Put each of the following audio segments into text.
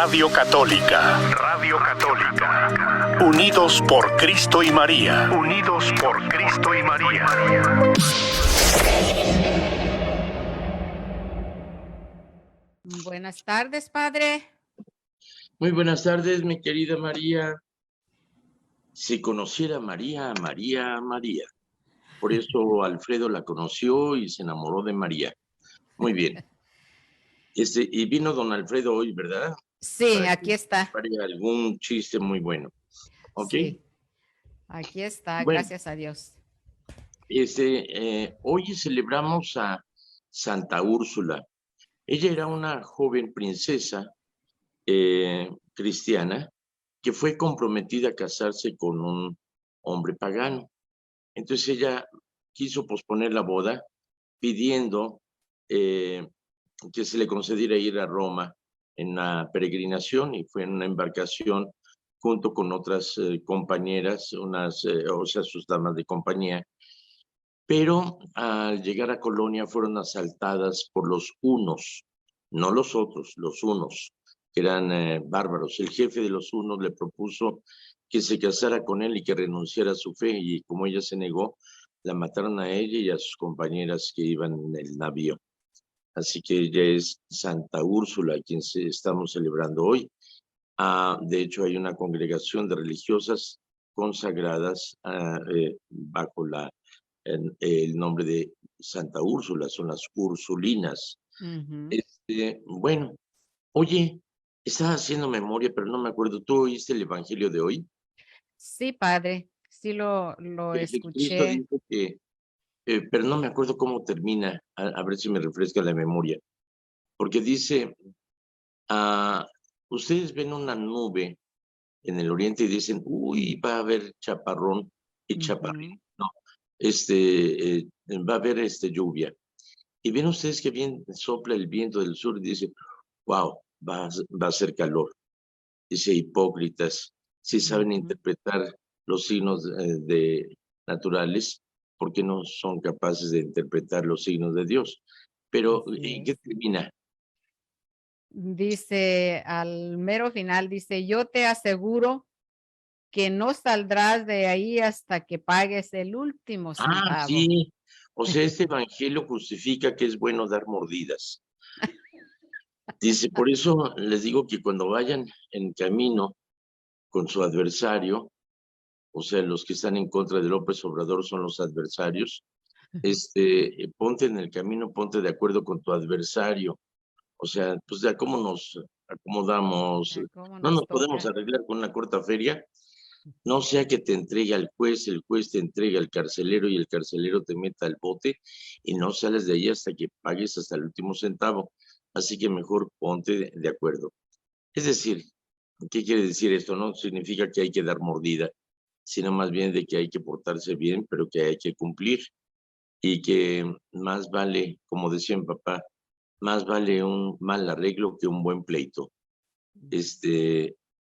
Radio Católica. Radio Católica. Unidos por Cristo y María. Unidos por Cristo y María. Buenas tardes, padre. Muy buenas tardes, mi querida María. Si conociera María, María, María. Por eso Alfredo la conoció y se enamoró de María. Muy bien. Y vino don Alfredo hoy, ¿verdad? Sí, aquí está. Para algún chiste muy bueno. ¿Ok? Sí, aquí está, bueno, gracias a Dios. Hoy celebramos a Santa Úrsula. Ella era una joven princesa cristiana que fue comprometida a casarse con un hombre pagano. Entonces ella quiso posponer la boda pidiendo que se le concediera ir a Roma en una peregrinación, y fue en una embarcación junto con otras compañeras, o sea, sus damas de compañía. Pero al llegar a Colonia fueron asaltadas por los hunos, no los otros, los hunos, que eran bárbaros. El jefe de los hunos le propuso que se casara con él y que renunciara a su fe, y como ella se negó, la mataron a ella y a sus compañeras que iban en el navío. Así que ella es Santa Úrsula, a quien estamos celebrando hoy. De hecho, hay una congregación de religiosas consagradas bajo el nombre de Santa Úrsula, son las Ursulinas. Bueno, oye, estaba haciendo memoria, pero no me acuerdo. ¿Tú oíste el Evangelio de hoy? Sí, padre, sí lo Jesucristo escuché. dijo que, pero no me acuerdo cómo termina, a ver si me refresca la memoria, porque dice, ustedes ven una nube en el oriente y dicen, uy, va a haber chaparrón y chaparrín, no, va a haber lluvia. Y ven ustedes que bien sopla el viento del sur y dicen, wow, va a ser calor. Dice, hipócritas, si saben interpretar los signos naturales, ¿por qué no son capaces de interpretar los signos de Dios? Pero, ¿en qué termina? Dice, al mero final, dice, yo te aseguro que no saldrás de ahí hasta que pagues el último centavo. Sí, o sea, este evangelio justifica que es bueno dar mordidas. Dice, por eso les digo que cuando vayan en camino con su adversario, o sea, los que están en contra de López Obrador son los adversarios, ponte en el camino, ponte de acuerdo con tu adversario. O sea, pues ya cómo nos acomodamos, no nos podemos arreglar con una corta feria, no sea que te entregue al juez, el juez te entrega al carcelero y el carcelero te meta al bote y no sales de ahí hasta que pagues hasta el último centavo. Así que mejor ponte de acuerdo. Es decir, ¿qué quiere decir esto? No significa que hay que dar mordida, sino más bien de que hay que portarse bien, pero que hay que cumplir, y que más vale, como decía mi papá, más vale un mal arreglo que un buen pleito.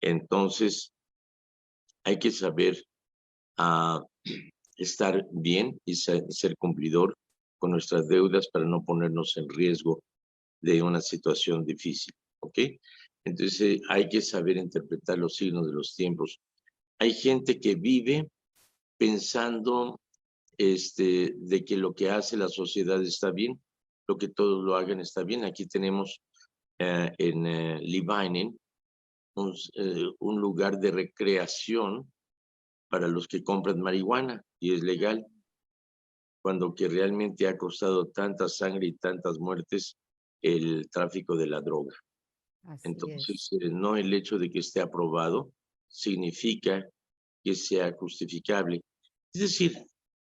Entonces, hay que saber estar bien y ser cumplidor con nuestras deudas para no ponernos en riesgo de una situación difícil, ¿ok? Entonces, hay que saber interpretar los signos de los tiempos. Hay gente que vive pensando de que lo que hace la sociedad está bien, lo que todos lo hagan está bien. Aquí tenemos en Livainen un lugar de recreación para los que compran marihuana, y es legal, cuando que realmente ha costado tanta sangre y tantas muertes el tráfico de la droga. Entonces, no el hecho de que esté aprobado significa que sea justificable. Es decir,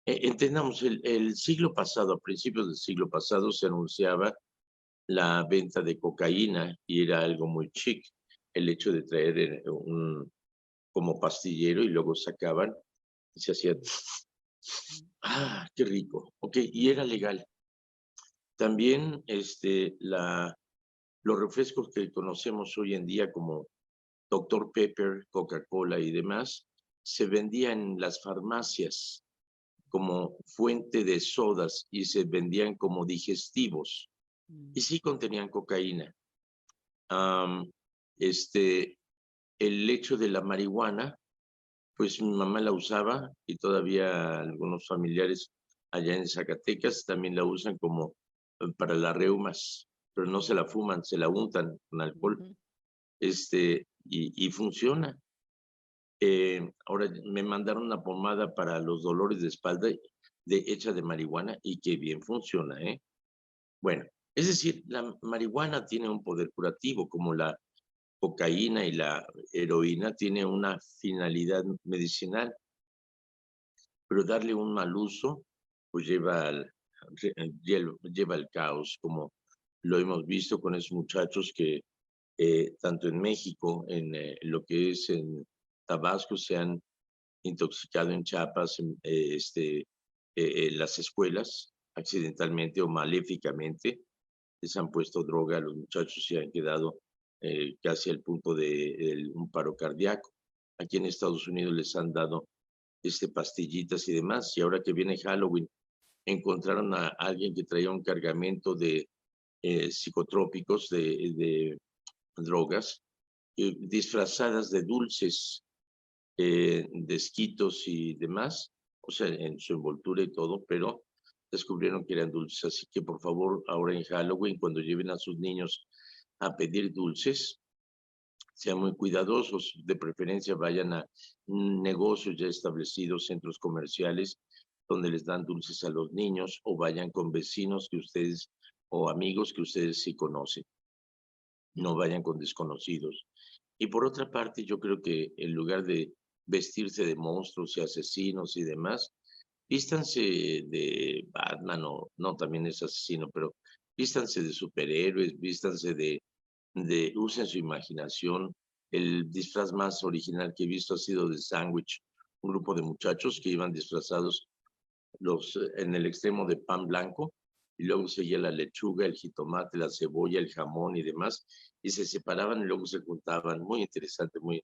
entendamos, el siglo pasado, a principios del siglo pasado, se anunciaba la venta de cocaína y era algo muy chic el hecho de traer como pastillero y luego sacaban y se hacían, qué rico, ok, y era legal. También los refrescos que conocemos hoy en día como Dr. Pepper, Coca-Cola y demás, se vendían en las farmacias como fuente de sodas y se vendían como digestivos. Y sí contenían cocaína. El hecho de la marihuana, pues mi mamá la usaba y todavía algunos familiares allá en Zacatecas también la usan como para las reumas, pero no se la fuman, se la untan con alcohol, Ujú. y funciona. Ahora me mandaron una pomada para los dolores de espalda hecha de marihuana y que bien funciona, ¿eh? Bueno, es decir, la marihuana tiene un poder curativo, como la cocaína y la heroína tiene una finalidad medicinal, pero darle un mal uso pues lleva al caos, como lo hemos visto con esos muchachos que tanto en México, en lo que es en Tabasco, se han intoxicado, en Chiapas, en las escuelas, accidentalmente o maléficamente, les han puesto droga a los muchachos y han quedado casi al punto de un paro cardíaco. Aquí en Estados Unidos les han dado pastillitas y demás, y ahora que viene Halloween, encontraron a alguien que traía un cargamento de psicotrópicos, de drogas, disfrazadas de dulces, de esquitos y demás, o sea, en su envoltura y todo, pero descubrieron que eran dulces. Así que por favor, ahora en Halloween, cuando lleven a sus niños a pedir dulces, sean muy cuidadosos, de preferencia vayan a negocios ya establecidos, centros comerciales, donde les dan dulces a los niños, o vayan con vecinos que ustedes o amigos que ustedes sí conocen. No vayan con desconocidos. Y por otra parte, yo creo que en lugar de vestirse de monstruos y asesinos y demás, vístanse de Batman, o no, también es asesino, pero vístanse de superhéroes, vístanse usen su imaginación. El disfraz más original que he visto ha sido de Sandwich, un grupo de muchachos que iban disfrazados en el extremo de pan blanco, y luego seguía la lechuga, el jitomate, la cebolla, el jamón y demás, y se separaban y luego se juntaban. Muy interesante, muy,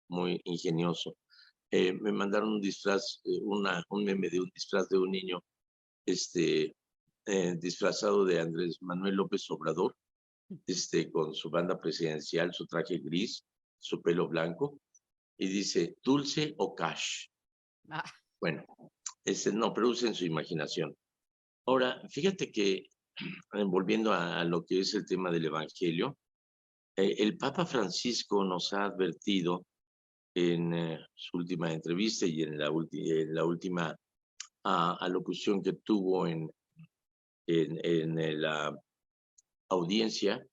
muy ingenioso. Me mandaron un disfraz, un meme de un disfraz de un niño disfrazado de Andrés Manuel López Obrador, con su banda presidencial, su traje gris, su pelo blanco, y dice, ¿dulce o cash? Ah, Bueno, no, pero usen su imaginación. Ahora, fíjate que, volviendo a lo que es el tema del Evangelio, el Papa Francisco nos ha advertido en su última entrevista y en la última alocución que tuvo en la audiencia,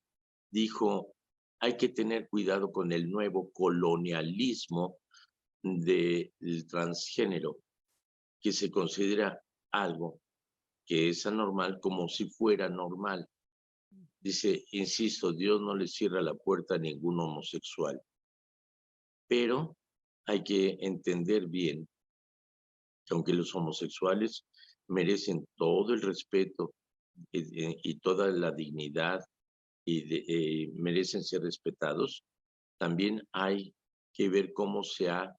dijo, hay que tener cuidado con el nuevo colonialismo del transgénero, que se considera algo que es anormal como si fuera normal. Dice, insisto, Dios no le cierra la puerta a ningún homosexual, pero hay que entender bien que aunque los homosexuales merecen todo el respeto y toda la dignidad y merecen ser respetados, también hay que ver cómo se ha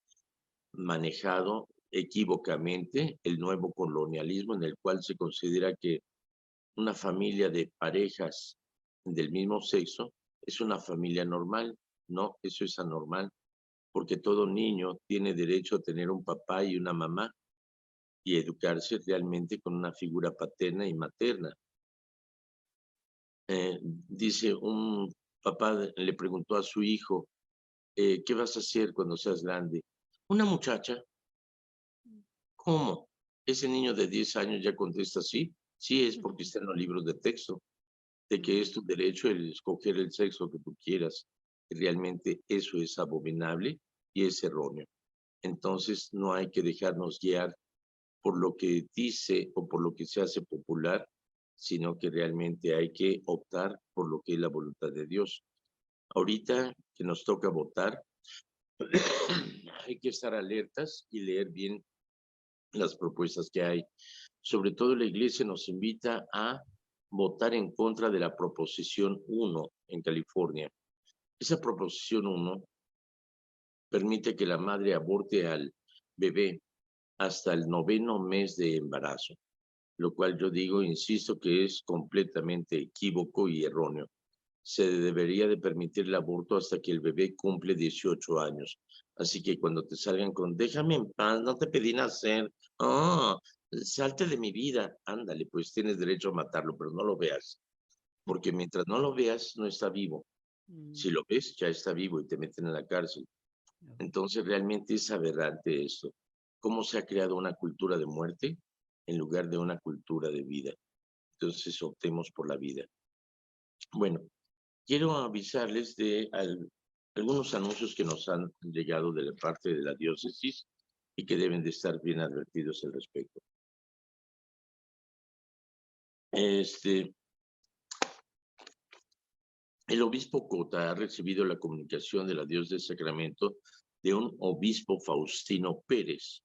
manejado equívocamente el nuevo colonialismo, en el cual se considera que una familia de parejas del mismo sexo es una familia normal. No, eso es anormal, porque todo niño tiene derecho a tener un papá y una mamá y educarse realmente con una figura paterna y materna. Dice, un papá le preguntó a su hijo, ¿qué vas a hacer cuando seas grande? Una muchacha. ¿Cómo? Ese niño de 10 años ya contesta sí. Sí, es porque está en los libros de texto, de que es tu derecho el escoger el sexo que tú quieras. Realmente eso es abominable y es erróneo. Entonces no hay que dejarnos guiar por lo que dice o por lo que se hace popular, sino que realmente hay que optar por lo que es la voluntad de Dios. Ahorita que nos toca votar, hay que estar alertas y leer bien las propuestas que hay. Sobre todo la Iglesia nos invita a votar en contra de la Proposición 1 en California. Esa Proposición 1 permite que la madre aborte al bebé hasta el 9º mes de embarazo, lo cual yo digo, insisto, que es completamente equívoco y erróneo. se debería de permitir el aborto hasta que el bebé cumple 18 años. Así que cuando te salgan con, déjame en paz, no te pedí nacer, salte de mi vida, ándale, pues tienes derecho a matarlo, pero no lo veas. Porque mientras no lo veas, no está vivo. Si lo ves, ya está vivo y te meten en la cárcel. Entonces realmente es aberrante esto. ¿Cómo se ha creado una cultura de muerte en lugar de una cultura de vida? Entonces optemos por la vida. Bueno, quiero avisarles de algunos anuncios que nos han llegado de la parte de la diócesis y que deben de estar bien advertidos al respecto. El obispo Cota ha recibido la comunicación de la diócesis de Sacramento de un obispo Faustino Pérez,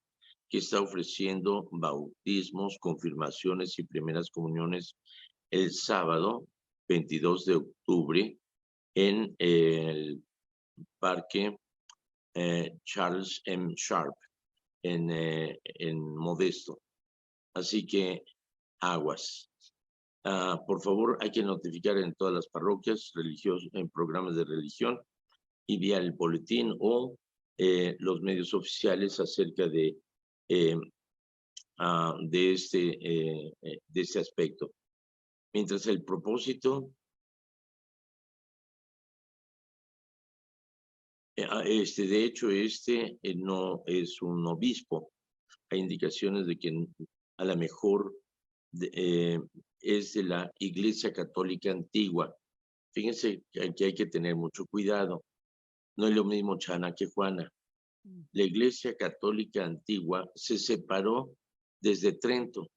que está ofreciendo bautismos, confirmaciones y primeras comuniones el sábado 22 de octubre en el Parque Charles M. Sharp, en Modesto. Así que aguas. Por favor, hay que notificar en todas las parroquias religiosas, en programas de religión y vía el boletín o los medios oficiales acerca de este aspecto. Mientras el propósito de hecho, no es un obispo. Hay indicaciones de que a lo mejor es de la Iglesia Católica Antigua. Fíjense que aquí hay que tener mucho cuidado. No es lo mismo Chana que Juana. La Iglesia Católica Antigua se separó desde Trento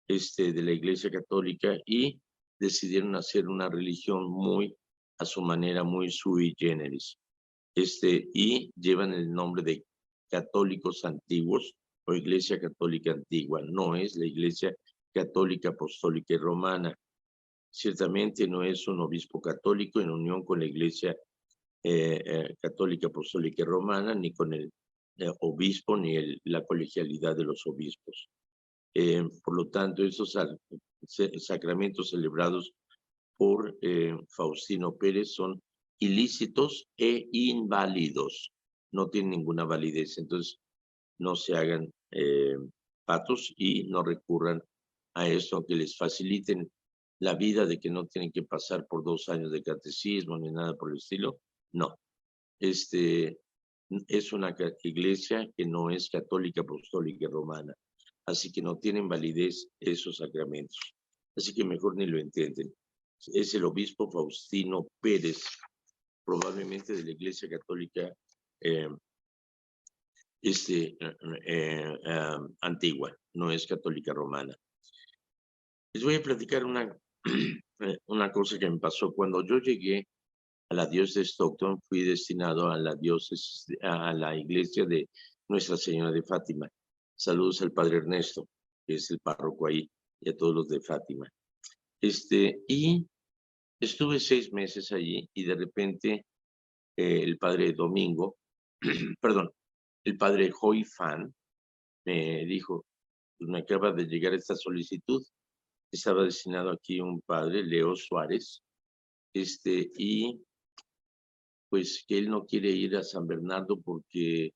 de la Iglesia Católica y decidieron hacer una religión muy a su manera, muy sui generis. Y llevan el nombre de católicos antiguos o Iglesia Católica Antigua. No es la Iglesia Católica Apostólica y Romana. Ciertamente no es un obispo católico en unión con la Iglesia Católica Apostólica y Romana, ni con el obispo, ni la colegialidad de los obispos. Por lo tanto, esos sacramentos celebrados por Faustino Pérez son ilícitos e inválidos. No tienen ninguna validez. Entonces, no se hagan patos y no recurran a esto, aunque les faciliten la vida de que no tienen que pasar por 2 años de catecismo ni nada por el estilo. No. Es una iglesia que no es católica, apostólica y romana. Así que no tienen validez esos sacramentos. Así que mejor ni lo entienden. Es el obispo Faustino Pérez, probablemente de la Iglesia Católica antigua, no es católica romana. Les voy a platicar una cosa que me pasó. Cuando yo llegué a la diócesis de Stockton, fui destinado a la iglesia de Nuestra Señora de Fátima. Saludos al padre Ernesto, que es el párroco ahí, y a todos los de Fátima. Y estuve 6 meses allí y de repente el padre Domingo, perdón, el padre Joy Fan me dijo, pues me acaba de llegar esta solicitud. Estaba destinado aquí un padre, Leo Suárez, y pues que él no quiere ir a San Bernardo porque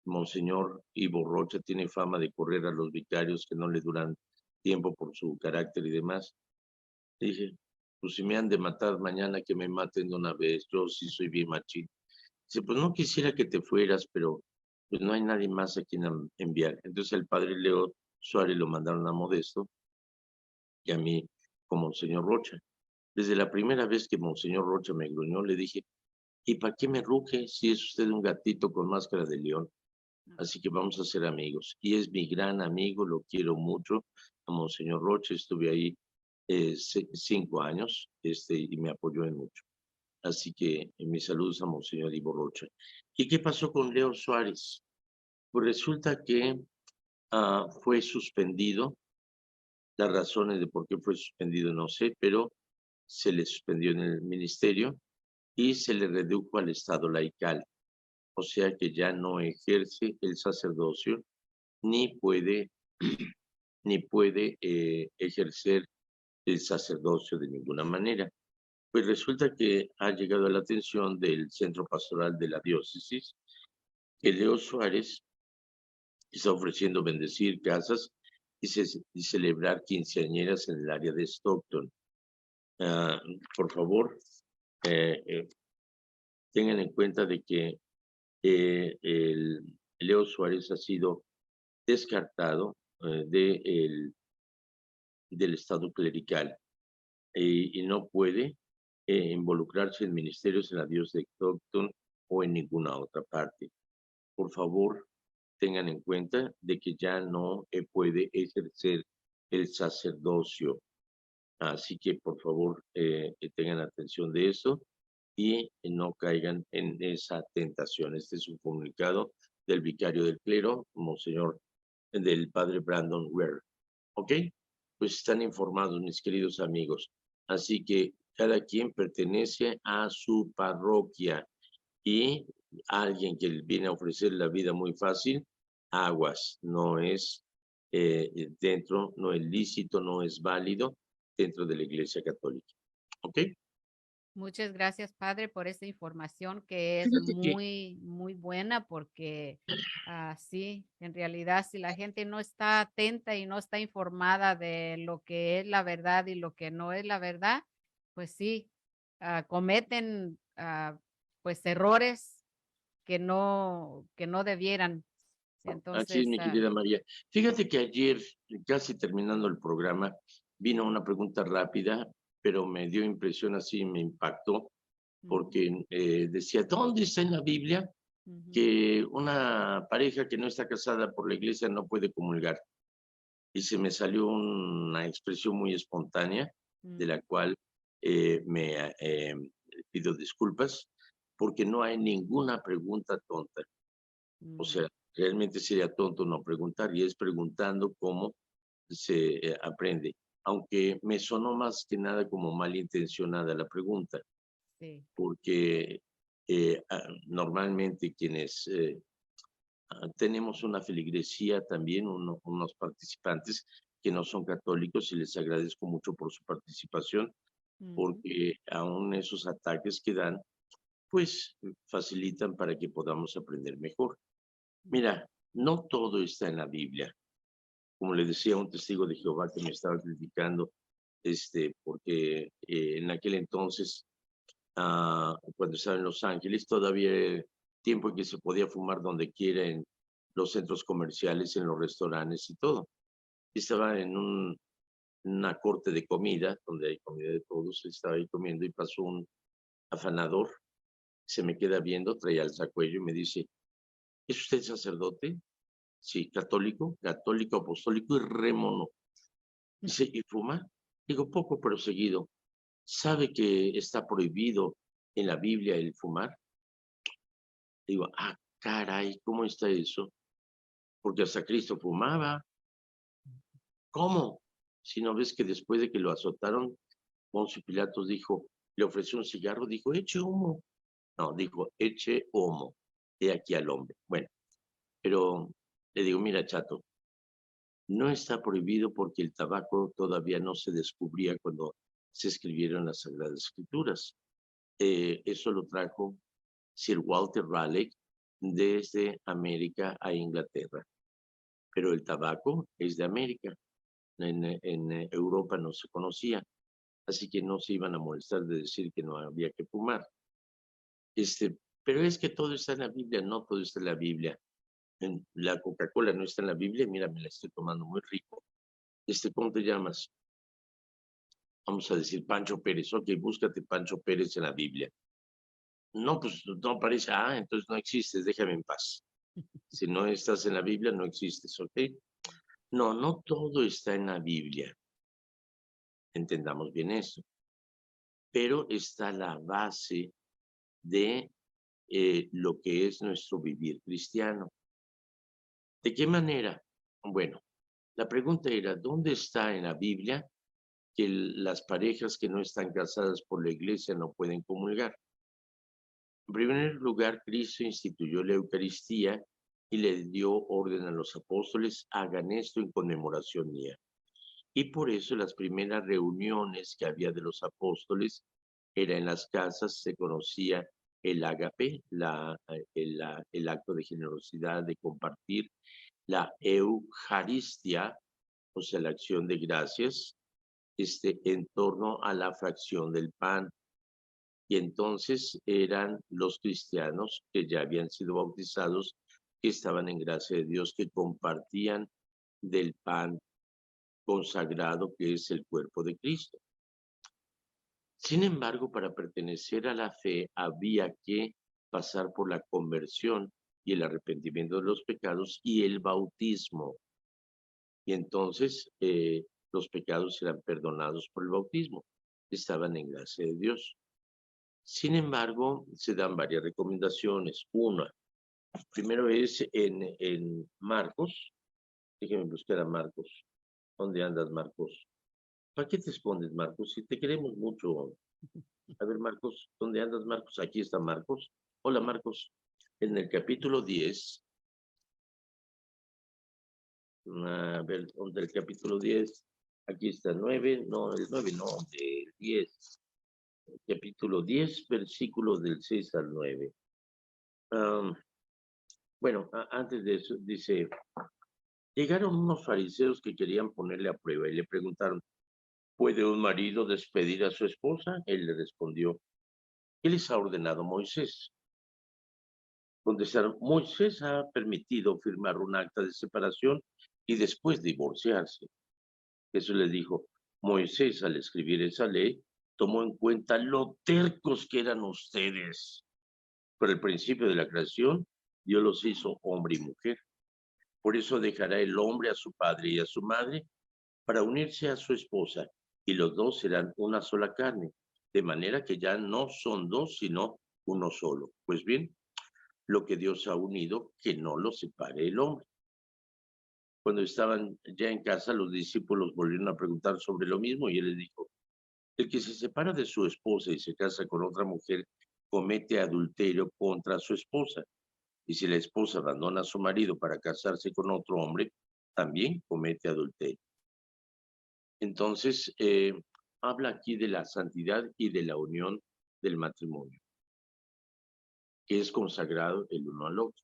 Monseñor Ivo Rocha tiene fama de correr a los vicarios que no le duran tiempo por su carácter y demás. Dije, pues si me han de matar mañana, que me maten de una vez, yo sí soy bien machín. Dice, pues no quisiera que te fueras, pero pues no hay nadie más a quien enviar. Entonces el padre Leo Suárez lo mandaron a Modesto y a mí con Monseñor Rocha. Desde la primera vez que Monseñor Rocha me gruñó, le dije, ¿y para qué me ruge si es usted un gatito con máscara de león? Así que vamos a ser amigos. Y es mi gran amigo, lo quiero mucho. A Monseñor Rocha estuve ahí 5 años y me apoyó en mucho. Así que mis saludos a Monseñor Ivo Rocha. ¿Y qué pasó con Leo Suárez? Pues resulta que fue suspendido. Las razones de por qué fue suspendido no sé, pero se le suspendió en el ministerio y se le redujo al estado laical. O sea que ya no ejerce el sacerdocio ni puede ejercer el sacerdocio de ninguna manera. Pues resulta que ha llegado a la atención del Centro Pastoral de la Diócesis que Leo Suárez está ofreciendo bendecir casas y celebrar quinceañeras en el área de Stockton. Por favor, tengan en cuenta de que Leo Suárez ha sido descartado del estado clerical y no puede involucrarse en ministerios en la diócesis de Stockton o en ninguna otra parte. Por favor, tengan en cuenta de que ya no puede ejercer el sacerdocio. Así que, por favor, tengan atención de eso y no caigan en esa tentación. Este es un comunicado del vicario del clero, monseñor, del padre Brandon Ware. ¿Ok? Pues están informados, mis queridos amigos. Así que cada quien pertenece a su parroquia y alguien que viene a ofrecer la vida muy fácil, aguas, no es dentro, no es lícito, no es válido dentro de la Iglesia Católica. ¿Ok? Muchas gracias, padre, por esta información que es Fíjate que muy buena porque sí, en realidad si la gente no está atenta y no está informada de lo que es la verdad y lo que no es la verdad, pues sí, cometen pues errores que no debieran. así es, Entonces, mi querida María. Fíjate que ayer, casi terminando el programa, vino una pregunta rápida, pero me dio impresión así, me impactó, porque decía, ¿dónde está en la Biblia que una pareja que no está casada por la iglesia no puede comulgar? Y se me salió una expresión muy espontánea, de la cual me pido disculpas, porque no hay ninguna pregunta tonta. O sea, realmente sería tonto no preguntar, y es preguntando cómo se aprende. Aunque me sonó más que nada como malintencionada la pregunta, sí. porque normalmente quienes tenemos una feligresía también, unos participantes que no son católicos, y les agradezco mucho por su participación, porque aún esos ataques que dan, pues facilitan para que podamos aprender mejor. Mira, no todo está en la Biblia. Como le decía un testigo de Jehová que me estaba criticando, porque en aquel entonces, cuando estaba en Los Ángeles, todavía era tiempo en que se podía fumar donde quiera, en los centros comerciales, en los restaurantes y todo. Estaba en una corte de comida, donde hay comida de todos, estaba ahí comiendo y pasó un afanador, se me queda viendo, traía el sacuello y me dice, ¿es usted sacerdote? Sí, católico, católico, apostólico y rémono. Dice, ¿y fuma? Digo, poco, pero seguido. ¿Sabe que está prohibido en la Biblia el fumar? Digo, caray, ¿cómo está eso? Porque hasta Cristo fumaba. ¿Cómo? Si no ves que después de que lo azotaron, Poncio Pilatos dijo, le ofreció un cigarro, dijo, eche humo. No, dijo, eche humo. He aquí al hombre. Bueno, pero le digo, mira, chato, no está prohibido porque el tabaco todavía no se descubría cuando se escribieron las Sagradas Escrituras. Eso lo trajo Sir Walter Raleigh desde América a Inglaterra. Pero el tabaco es de América. En Europa no se conocía, así que no se iban a molestar de decir que no había que fumar. Pero es que todo está en la Biblia, no todo está en la Biblia. La Coca-Cola no está en la Biblia, mira, me la estoy tomando muy rico. ¿Cómo te llamas? Vamos a decir Pancho Pérez. Ok, búscate Pancho Pérez en la Biblia. No, pues no aparece. Entonces no existes, déjame en paz. Si no estás en la Biblia, no existes, ¿ok? No, no todo está en la Biblia. Entendamos bien eso. Pero está la base de lo que es nuestro vivir cristiano. ¿De qué manera? Bueno, la pregunta era, ¿dónde está en la Biblia que las parejas que no están casadas por la iglesia no pueden comulgar? En primer lugar, Cristo instituyó la Eucaristía y le dio orden a los apóstoles, hagan esto en conmemoración mía. Y por eso las primeras reuniones que había de los apóstoles era en las casas, se conocía el ágape, el acto de generosidad, de compartir, la eucaristía, o sea, la acción de gracias, en torno a la fracción del pan. Y entonces eran los cristianos que ya habían sido bautizados, que estaban en gracia de Dios, que compartían del pan consagrado que es el cuerpo de Cristo. Sin embargo, para pertenecer a la fe había que pasar por la conversión y el arrepentimiento de los pecados y el bautismo. Y entonces los pecados eran perdonados por el bautismo. Estaban en gracia de Dios. Sin embargo, se dan varias recomendaciones. Una, primero es en Marcos. Déjenme buscar a Marcos. ¿Dónde andas, Marcos? ¿Para qué te escondes, Marcos? Si te queremos mucho. A ver, Marcos, ¿dónde andas, Marcos? Aquí está Marcos. Hola, Marcos. En el capítulo 10. A ver, ¿dónde el capítulo 10? Aquí está 9. No, el 9 no, el 10. Capítulo 10, versículos del 6 al 9. Bueno, antes de eso, dice, llegaron unos fariseos que querían ponerle a prueba y le preguntaron, ¿puede un marido despedir a su esposa? Él le respondió, ¿qué les ha ordenado Moisés? Contestaron, Moisés ha permitido firmar un acta de separación y después divorciarse. Jesús les dijo, Moisés al escribir esa ley tomó en cuenta lo tercos que eran ustedes. Por el principio de la creación, Dios los hizo hombre y mujer. Por eso dejará el hombre a su padre y a su madre para unirse a su esposa, y los dos serán una sola carne, de manera que ya no son dos, sino uno solo. Pues bien, lo que Dios ha unido, que no lo separe el hombre. Cuando estaban ya en casa, los discípulos volvieron a preguntar sobre lo mismo, y él les dijo, el que se separa de su esposa y se casa con otra mujer, comete adulterio contra su esposa. Y si la esposa abandona a su marido para casarse con otro hombre, también comete adulterio. Entonces, habla aquí de la santidad y de la unión del matrimonio, que es consagrado el uno al otro.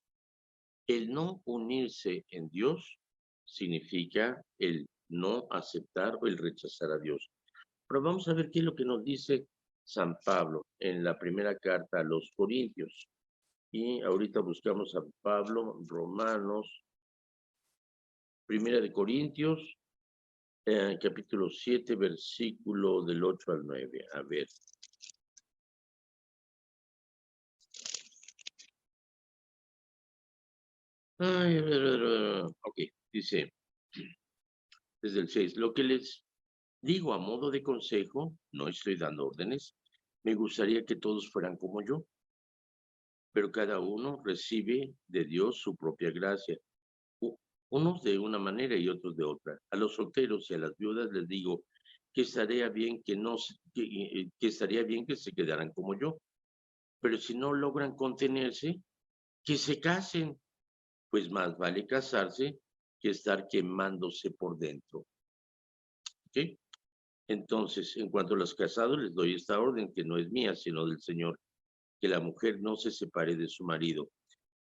El no unirse en Dios significa el no aceptar o el rechazar a Dios. Pero vamos a ver qué es lo que nos dice San Pablo en la primera carta a los Corintios. Y ahorita buscamos a Pablo, Romanos, Primera de Corintios, capítulo 7, versículo del 8 al 9. A ver. Ok, dice, desde el 6, lo que les digo a modo de consejo, no estoy dando órdenes, me gustaría que todos fueran como yo, pero cada uno recibe de Dios su propia gracia, unos de una manera y otros de otra. A los solteros y a las viudas les digo que estaría bien que estaría bien que se quedaran como yo, pero si no logran contenerse, que se casen, pues más vale casarse que estar quemándose por dentro. ¿Ok? Entonces, en cuanto a los casados, les doy esta orden que no es mía, sino del Señor, que la mujer no se separe de su marido.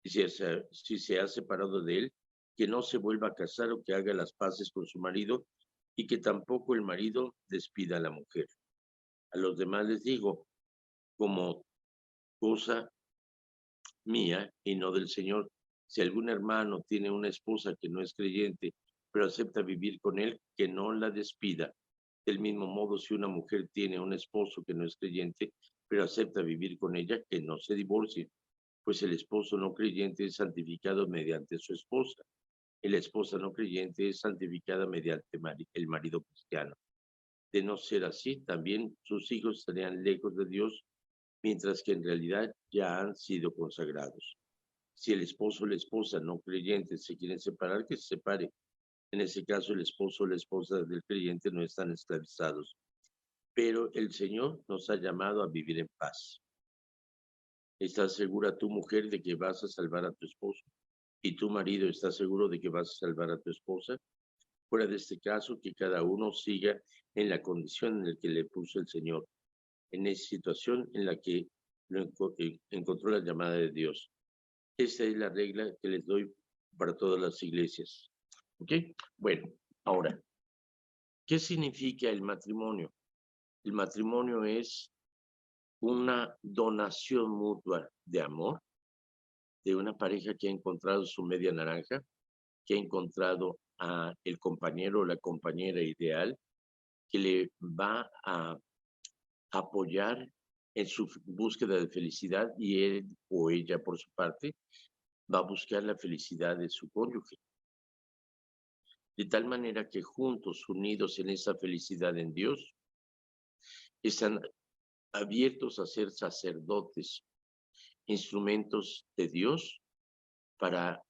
Y si se ha separado de él, que no se vuelva a casar o que haga las paces con su marido, y que tampoco el marido despida a la mujer. A los demás les digo, como cosa mía y no del Señor, si algún hermano tiene una esposa que no es creyente, pero acepta vivir con él, que no la despida. Del mismo modo, si una mujer tiene un esposo que no es creyente, pero acepta vivir con ella, que no se divorcie, pues el esposo no creyente es santificado mediante su esposa, y la esposa no creyente es santificada mediante el marido cristiano. De no ser así, también sus hijos estarían lejos de Dios, mientras que en realidad ya han sido consagrados. Si el esposo o la esposa no creyentes se quieren separar, que se separe. En ese caso, el esposo o la esposa del creyente no están esclavizados. Pero el Señor nos ha llamado a vivir en paz. ¿Estás segura tu mujer de que vas a salvar a tu esposo? ¿Y tu marido está seguro de que vas a salvar a tu esposa? Fuera de este caso, que cada uno siga en la condición en la que le puso el Señor. en esa situación en la que encontró la llamada de Dios. Esa es la regla que les doy para todas las iglesias. ¿Ok? Bueno, ahora, ¿qué significa el matrimonio? El matrimonio es una donación mutua de amor de una pareja que ha encontrado su media naranja, que ha encontrado a el compañero o la compañera ideal, que le va a apoyar en su búsqueda de felicidad, y él o ella, por su parte, va a buscar la felicidad de su cónyuge. De tal manera que juntos, unidos en esa felicidad en Dios, están abiertos a ser sacerdotes, instrumentos de Dios para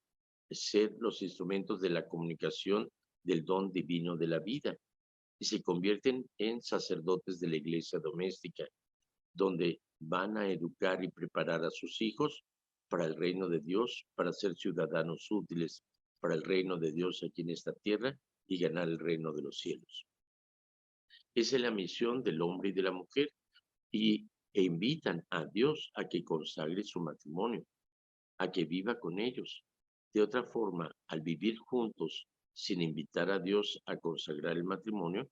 ser los instrumentos de la comunicación del don divino de la vida, y se convierten en sacerdotes de la iglesia doméstica, donde van a educar y preparar a sus hijos para el reino de Dios, para ser ciudadanos útiles para el reino de Dios aquí en esta tierra y ganar el reino de los cielos. Esa es la misión del hombre y de la mujer, e invitan a Dios a que consagre su matrimonio, a que viva con ellos. De otra forma, al vivir juntos sin invitar a Dios a consagrar el matrimonio,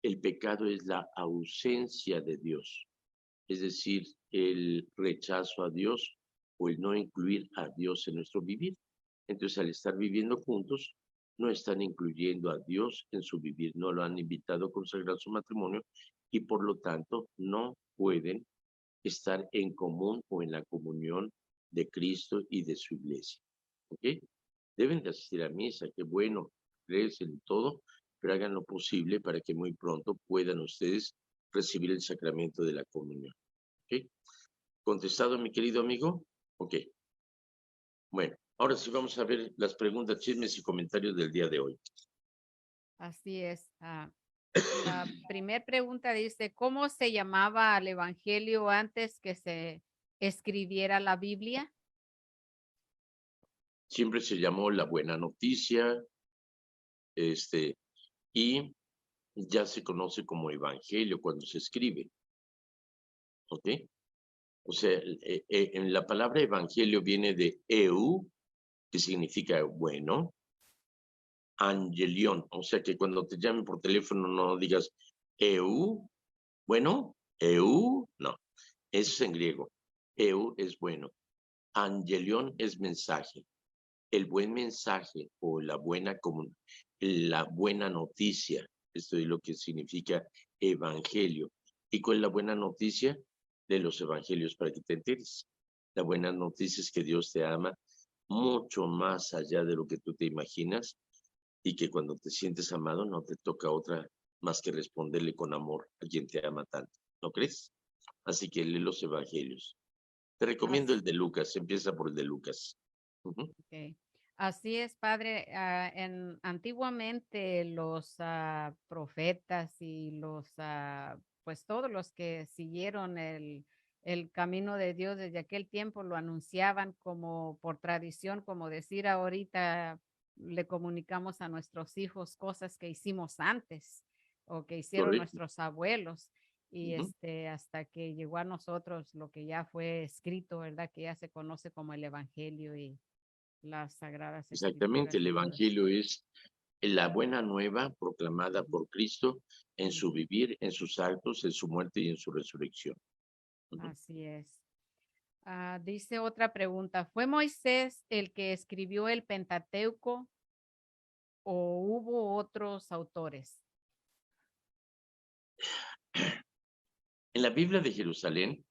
el pecado es la ausencia de Dios, es decir, el rechazo a Dios o el no incluir a Dios en nuestro vivir. Entonces, al estar viviendo juntos, no están incluyendo a Dios en su vivir, no lo han invitado a consagrar su matrimonio, y por lo tanto no pueden estar en común o en la comunión de Cristo y de su iglesia. ¿Ok? Deben de asistir a misa, qué bueno, crees en todo, pero hagan lo posible para que muy pronto puedan ustedes recibir el sacramento de la comunión. ¿Ok? ¿Contestado, mi querido amigo? Ok. Bueno, ahora sí vamos a ver las preguntas, chismes y comentarios del día de hoy. Así es. La primera pregunta dice, ¿cómo se llamaba al evangelio antes que se escribiera la Biblia? Siempre se llamó la buena noticia, y ya se conoce como evangelio cuando se escribe. ¿Ok? O sea, en la palabra evangelio viene de eu, que significa bueno, angelion, o sea que cuando te llamen por teléfono no digas eu, bueno, eu, no, eso es en griego. Eu es bueno. Angelion es mensaje. El buen mensaje o la buena noticia. Esto es lo que significa evangelio. ¿Y cuál es la buena noticia de los evangelios para que te enteres? La buena noticia es que Dios te ama mucho más allá de lo que tú te imaginas, y que cuando te sientes amado no te toca otra más que responderle con amor a quien te ama tanto. ¿No crees? Así que lee los evangelios. Te recomiendo el de Lucas, empieza por el de Lucas. Okay. Así es, padre. Antiguamente los profetas y pues todos los que siguieron el camino de Dios desde aquel tiempo lo anunciaban como por tradición, como decir ahorita le comunicamos a nuestros hijos cosas que hicimos antes o que hicieron Correcto. nuestros abuelos. Y hasta que llegó a nosotros lo que ya fue escrito, ¿verdad? Que ya se conoce como el Evangelio y las Sagradas Exactamente, el Escrituras. Evangelio es la buena nueva proclamada por Cristo en su vivir, en sus actos, en su muerte y en su resurrección. Así es. Dice otra pregunta, ¿fue Moisés el que escribió el Pentateuco o hubo otros autores? En la Biblia de Jerusalén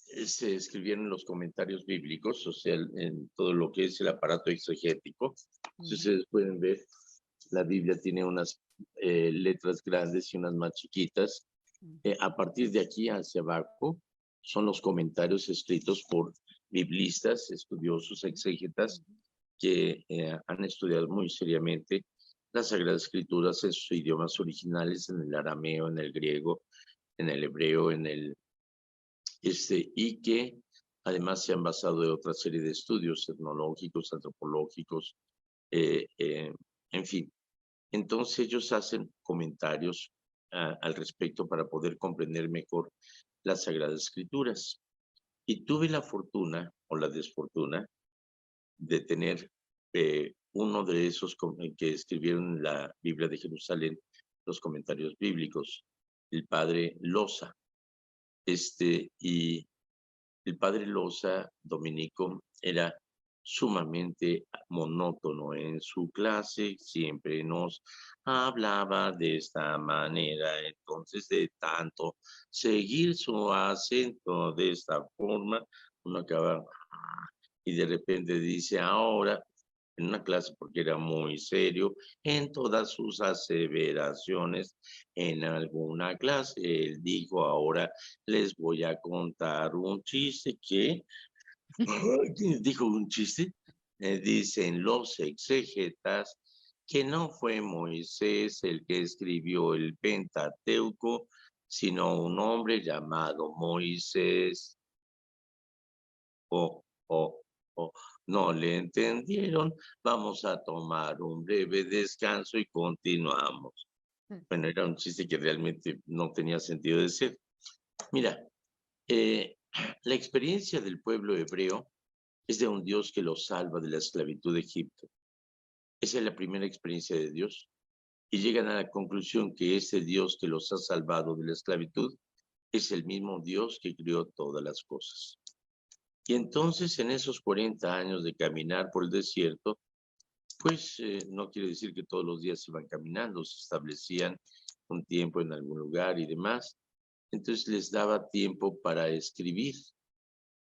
se escribieron los comentarios bíblicos, o sea, en todo lo que es el aparato exegético. Si ustedes pueden ver, la Biblia tiene unas letras grandes y unas más chiquitas. A partir de aquí hacia abajo son los comentarios escritos por biblistas, estudiosos, exégetas, que han estudiado muy seriamente las Sagradas Escrituras en sus idiomas originales, en el arameo, en el griego, en el hebreo, y que además se han basado en otra serie de estudios etnológicos, antropológicos, en fin. Entonces ellos hacen comentarios al respecto para poder comprender mejor las Sagradas Escrituras. Y tuve la fortuna o la desfortuna de tener uno de esos que escribieron la Biblia de Jerusalén, los comentarios bíblicos, el padre Loza. Y el padre Loza, dominico, era sumamente monótono en su clase, siempre nos hablaba de esta manera, entonces de tanto seguir su acento de esta forma, uno acaba y de repente dice ahora, en una clase porque era muy serio, en todas sus aseveraciones, en alguna clase, él dijo, ahora les voy a contar un chiste que, dijo un chiste, dicen los exégetas que no fue Moisés el que escribió el Pentateuco, sino un hombre llamado Moisés. No le entendieron, vamos a tomar un breve descanso y continuamos. Bueno, era un chiste que realmente no tenía sentido de ser. Mira, la experiencia del pueblo hebreo es de un Dios que los salva de la esclavitud de Egipto. Esa es la primera experiencia de Dios. Y llegan a la conclusión que ese Dios que los ha salvado de la esclavitud es el mismo Dios que creó todas las cosas. Y entonces en esos 40 años de caminar por el desierto, pues no quiere decir que todos los días iban caminando, se establecían un tiempo en algún lugar y demás. Entonces les daba tiempo para escribir.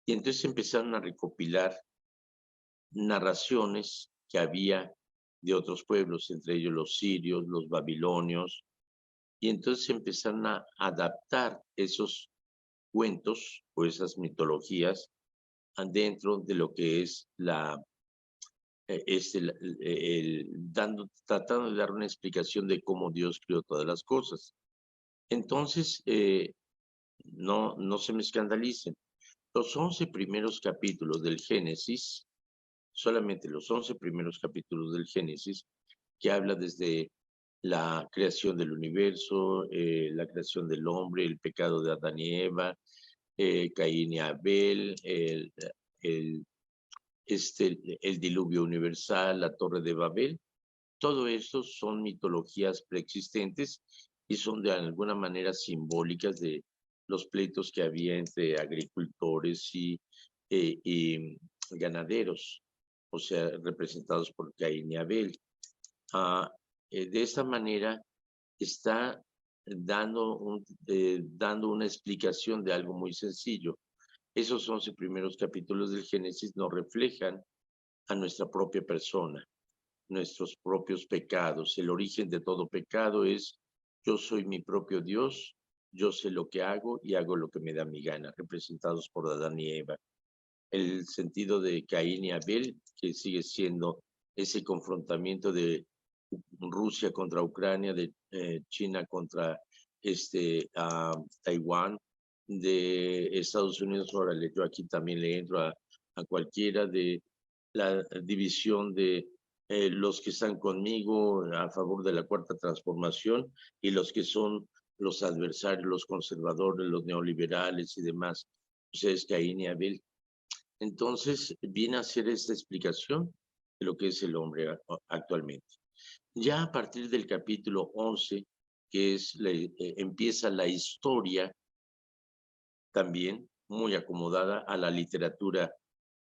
Y entonces empezaron a recopilar narraciones que había de otros pueblos, entre ellos los sirios, los babilonios. Y entonces empezaron a adaptar esos cuentos o esas mitologías dentro de lo que es tratando de dar una explicación de cómo Dios creó todas las cosas. Entonces, no se me escandalicen. Los 11 primeros capítulos del Génesis, solamente los 11 primeros capítulos del Génesis, que habla desde la creación del universo, la creación del hombre, el pecado de Adán y Eva, Caín y Abel, el diluvio universal, la Torre de Babel. Todo esto son mitologías preexistentes y son de alguna manera simbólicas de los pleitos que había entre agricultores y ganaderos, o sea, representados por Caín y Abel. De esta manera está dando una explicación de algo muy sencillo. Esos 11 primeros capítulos del Génesis nos reflejan a nuestra propia persona, nuestros propios pecados. El origen de todo pecado es yo soy mi propio Dios, yo sé lo que hago y hago lo que me da mi gana, representados por Adán y Eva. El sentido de Caín y Abel, que sigue siendo ese confrontamiento de Rusia contra Ucrania, de China contra Taiwán, de Estados Unidos, órale, yo aquí también le entro a cualquiera, de la división de los que están conmigo a favor de la Cuarta Transformación y los que son los adversarios, los conservadores, los neoliberales y demás. Ustedes, Caín y Abel. Entonces, viene a ser esta explicación de lo que es el hombre actualmente. Ya a partir del capítulo 11, que es empieza la historia también muy acomodada a la literatura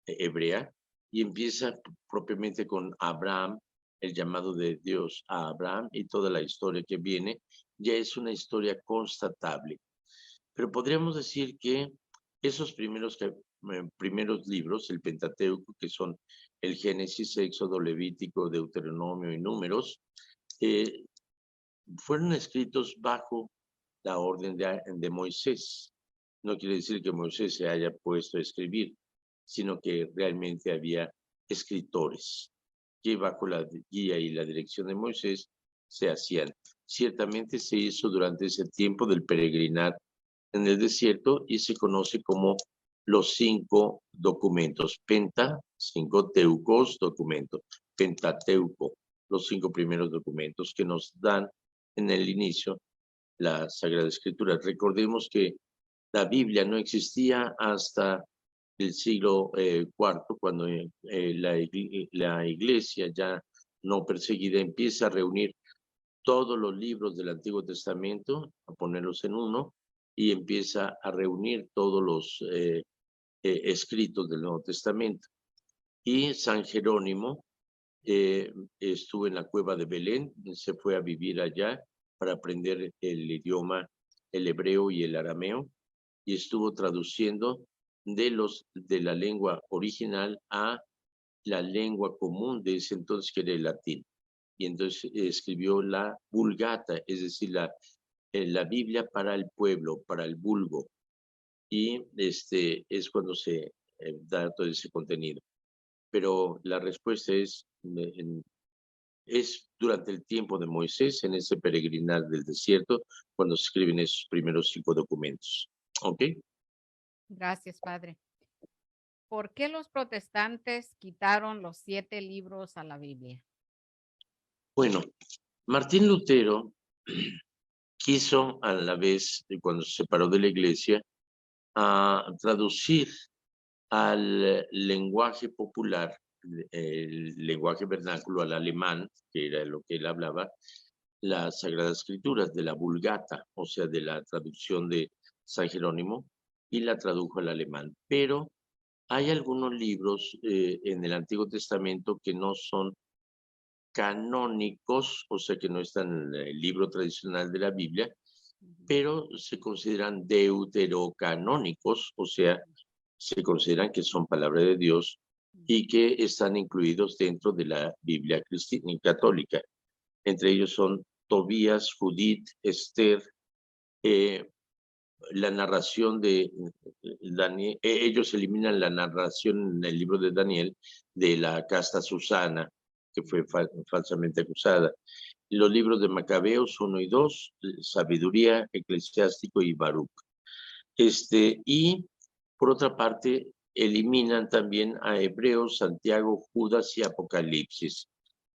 hebrea, y empieza propiamente con Abraham, el llamado de Dios a Abraham y toda la historia que viene, ya es una historia constatable. Pero podríamos decir que esos primeros libros, el Pentateuco, que son el Génesis, Éxodo, Levítico, Deuteronomio y Números, fueron escritos bajo la orden de Moisés. No quiere decir que Moisés se haya puesto a escribir, sino que realmente había escritores que bajo la guía y la dirección de Moisés se hacían. Ciertamente se hizo durante ese tiempo del peregrinar en el desierto y se conoce como los 5 documentos. 5 teucos, documento. Pentateuco, los 5 primeros documentos que nos dan en el inicio la Sagrada Escritura. Recordemos que la Biblia no existía hasta el siglo IV, cuando la Iglesia, ya no perseguida, empieza a reunir todos los libros del Antiguo Testamento, a ponerlos en uno, y empieza a reunir todos los escritos del Nuevo Testamento. Y San Jerónimo estuvo en la cueva de Belén, se fue a vivir allá para aprender el idioma, el hebreo y el arameo, y estuvo traduciendo de la lengua original a la lengua común de ese entonces, que era el latín. Y entonces escribió la Vulgata, es decir, la Biblia para el pueblo, para el vulgo. Y es cuando se da todo ese contenido. Pero la respuesta es durante el tiempo de Moisés, en ese peregrinar del desierto, cuando se escriben esos primeros 5 documentos. ¿Ok? Gracias, Padre. ¿Por qué los protestantes quitaron los 7 libros a la Biblia? Bueno, Martín Lutero quiso, a la vez, cuando se separó de la iglesia, a traducir al lenguaje popular, el lenguaje vernáculo, al alemán, que era lo que él hablaba, las Sagradas Escrituras, de la Vulgata, o sea, de la traducción de San Jerónimo, y la tradujo al alemán. Pero hay algunos libros en el Antiguo Testamento que no son canónicos, o sea, que no están en el libro tradicional de la Biblia, pero se consideran deuterocanónicos, o sea, se consideran que son palabra de Dios y que están incluidos dentro de la Biblia cristiana y católica. Entre ellos son Tobías, Judith, Esther, la narración de Daniel. Ellos eliminan la narración en el libro de Daniel de la casta Susana, que fue falsamente acusada. Los libros de Macabeos 1 y 2, Sabiduría, Eclesiástico y Baruch. Y por otra parte, eliminan también a Hebreos, Santiago, Judas y Apocalipsis.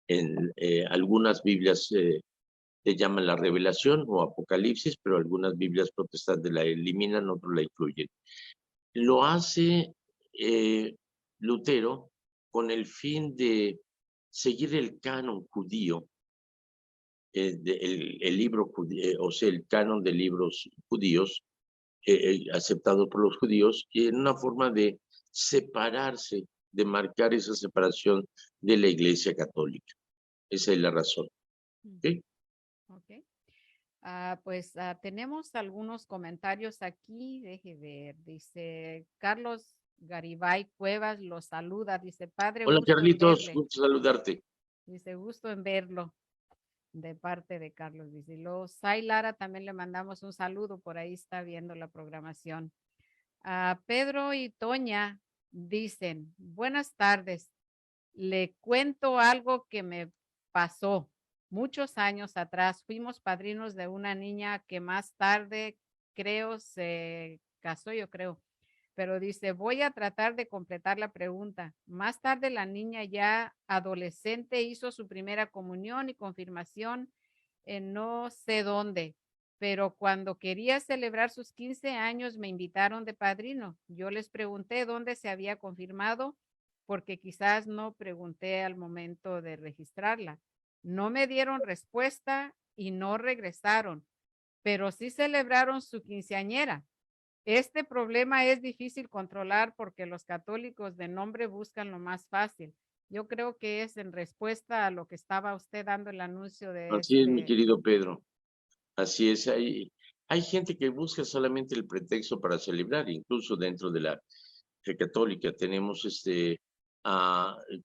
En algunas Biblias le llaman la Revelación o Apocalipsis, pero algunas Biblias protestantes la eliminan, otros la incluyen. Lo hace Lutero con el fin de seguir el canon judío, el libro judío, o sea, el canon de libros judíos, aceptado por los judíos, y en una forma de separarse, de marcar esa separación de la Iglesia Católica. Esa es la razón. ¿Okay? Okay. Pues tenemos algunos comentarios aquí. Deje ver. Dice Carlos Garibay Cuevas los saluda. Dice, Padre, Hola, gusto en Carlitos, verle. gusto saludarte. Dice, gusto en verlo. De parte de Carlos. Dice, luego Sai Lara también le mandamos un saludo. Por ahí está viendo la programación. Pedro y Toña dicen, buenas tardes. Le cuento algo que me pasó. Muchos años atrás fuimos padrinos de una niña que más tarde creo se casó, yo creo. Pero dice, voy a tratar de completar la pregunta. Más tarde la niña ya adolescente hizo su primera comunión y confirmación en no sé dónde. Pero cuando quería celebrar sus 15 años me invitaron de padrino. Yo les pregunté dónde se había confirmado porque quizás no pregunté al momento de registrarla. No me dieron respuesta y no regresaron, pero sí celebraron su quinceañera. Este problema es difícil controlar porque los católicos de nombre buscan lo más fácil. Yo creo que es en respuesta a lo que estaba usted dando el anuncio de Así es, mi querido Pedro. Así es, hay gente que busca solamente el pretexto para celebrar, incluso dentro de la fe católica. Tenemos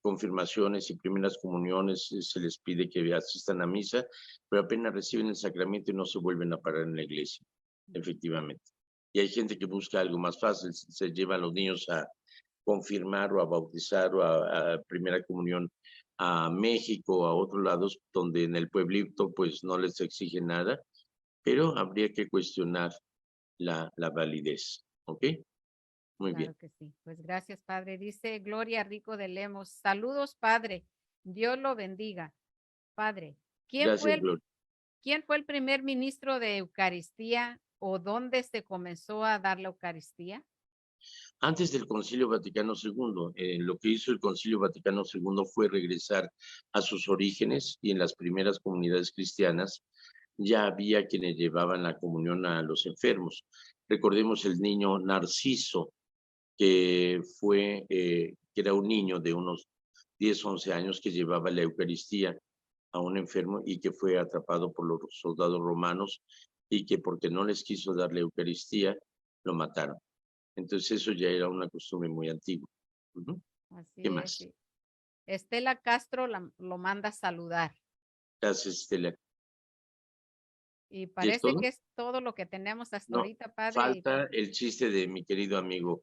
confirmaciones y primeras comuniones, se les pide que asistan a misa, pero apenas reciben el sacramento y no se vuelven a parar en la iglesia, efectivamente. Y hay gente que busca algo más fácil, se lleva a los niños a confirmar o a bautizar o a primera comunión a México, a otros lados, donde en el pueblito pues no les exige nada, pero habría que cuestionar la validez. ¿Ok? Muy bien. Claro que sí. Pues gracias, Padre. Dice Gloria Rico de Lemos. Saludos, Padre. Dios lo bendiga. Padre, Gracias, Gloria. quién fue el primer ministro de Eucaristía o dónde se comenzó a dar la Eucaristía? Antes del Concilio Vaticano II, lo que hizo el Concilio Vaticano II fue regresar a sus orígenes, y en las primeras comunidades cristianas ya había quienes llevaban la comunión a los enfermos. Recordemos el niño Narciso, que era un niño de unos 10, 11 años que llevaba la Eucaristía a un enfermo y que fue atrapado por los soldados romanos, y que porque no les quiso dar la Eucaristía, lo mataron. Entonces eso ya era una costumbre muy antigua. Así ¿Qué es, más? sí. Estela Castro lo manda a saludar. Gracias, Estela. Y ¿Y es parece todo? que es todo lo que tenemos hasta No, ahorita, padre. falta el chiste de mi querido amigo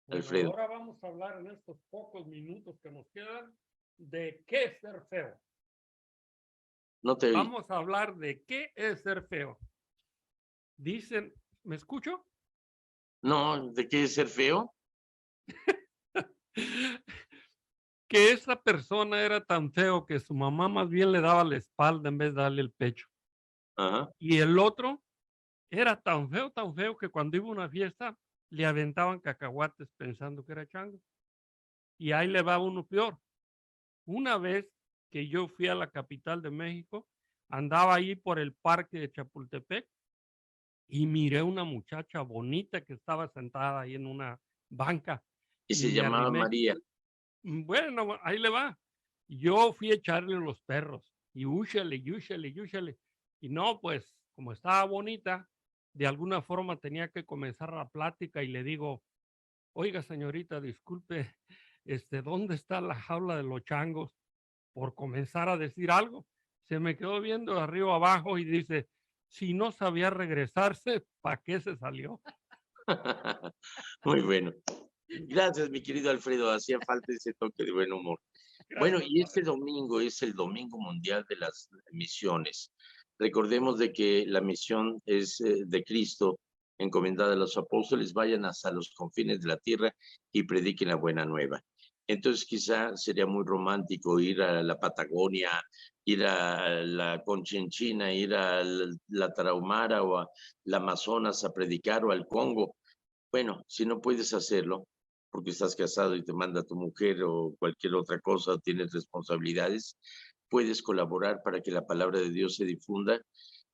Bueno, Alfredo. ahora vamos a hablar en estos pocos minutos que nos quedan de qué es ser feo. No te oí. Vamos a hablar de qué es ser feo. Dicen, ¿me escucho? No, ¿de qué es ser feo? Que esa persona era tan feo que su mamá más bien le daba la espalda en vez de darle el pecho. Ajá. Y el otro era tan feo que cuando iba a una fiesta le aventaban cacahuates pensando que era chango. Y ahí le va uno peor. Una vez que yo fui a la capital de México, andaba ahí por el parque de Chapultepec y miré una muchacha bonita que estaba sentada ahí en una banca. Y se me llamaba arrimé. María. Bueno, ahí le va. Yo fui a echarle los perros y úchale. Y no, pues, como estaba bonita, de alguna forma tenía que comenzar la plática y le digo, oiga, señorita, disculpe, ¿dónde está la jaula de los changos? Por comenzar a decir algo. Se me quedó viendo de arriba abajo y dice, si no sabía regresarse, ¿para qué se salió? Muy bueno. Gracias, mi querido Alfredo. Hacía falta ese toque de buen humor. Bueno, Gracias, y este padre. domingo es el Domingo Mundial de las Misiones. Recordemos de que la misión es de Cristo, encomendada a los apóstoles: vayan hasta los confines de la tierra y prediquen la buena nueva. Entonces quizá sería muy romántico ir a la Patagonia, ir a la Conchinchina, ir a la Tarahumara o a la Amazonas a predicar, o al Congo. Bueno, si no puedes hacerlo porque estás casado y te manda tu mujer o cualquier otra cosa, tienes responsabilidades, puedes colaborar para que la palabra de Dios se difunda,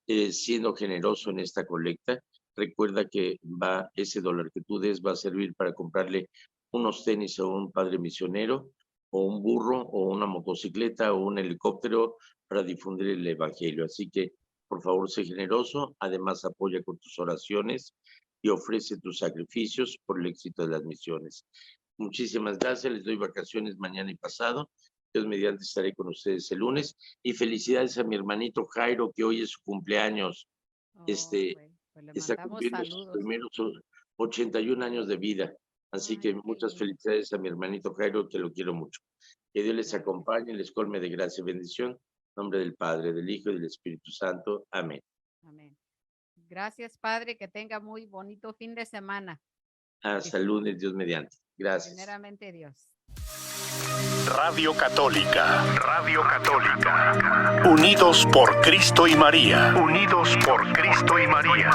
siendo generoso en esta colecta. Recuerda que ese dólar que tú des va a servir para comprarle unos tenis a un padre misionero, o un burro, o una motocicleta, o un helicóptero para difundir el evangelio. Así que, por favor, sé generoso. Además, apoya con tus oraciones y ofrece tus sacrificios por el éxito de las misiones. Muchísimas gracias. Les doy vacaciones mañana y pasado. Dios mediante estaré con ustedes el lunes. Y felicidades a mi hermanito Jairo, que hoy es su cumpleaños. Pues le Está mandamos cumpliendo sus saludos. primeros 81 años de vida. Así Ay, que qué muchas lindo. felicidades a mi hermanito Jairo, que lo quiero mucho. Que Dios les Gracias. acompañe, les colme de gracia y bendición. En nombre del Padre, del Hijo y del Espíritu Santo. Amén. Amén. Gracias, padre, que tenga muy bonito fin de semana. Hasta el lunes, Dios mediante. Gracias. Primeramente Dios. Radio Católica. Radio Católica. Unidos por Cristo y María. Unidos por Cristo y María.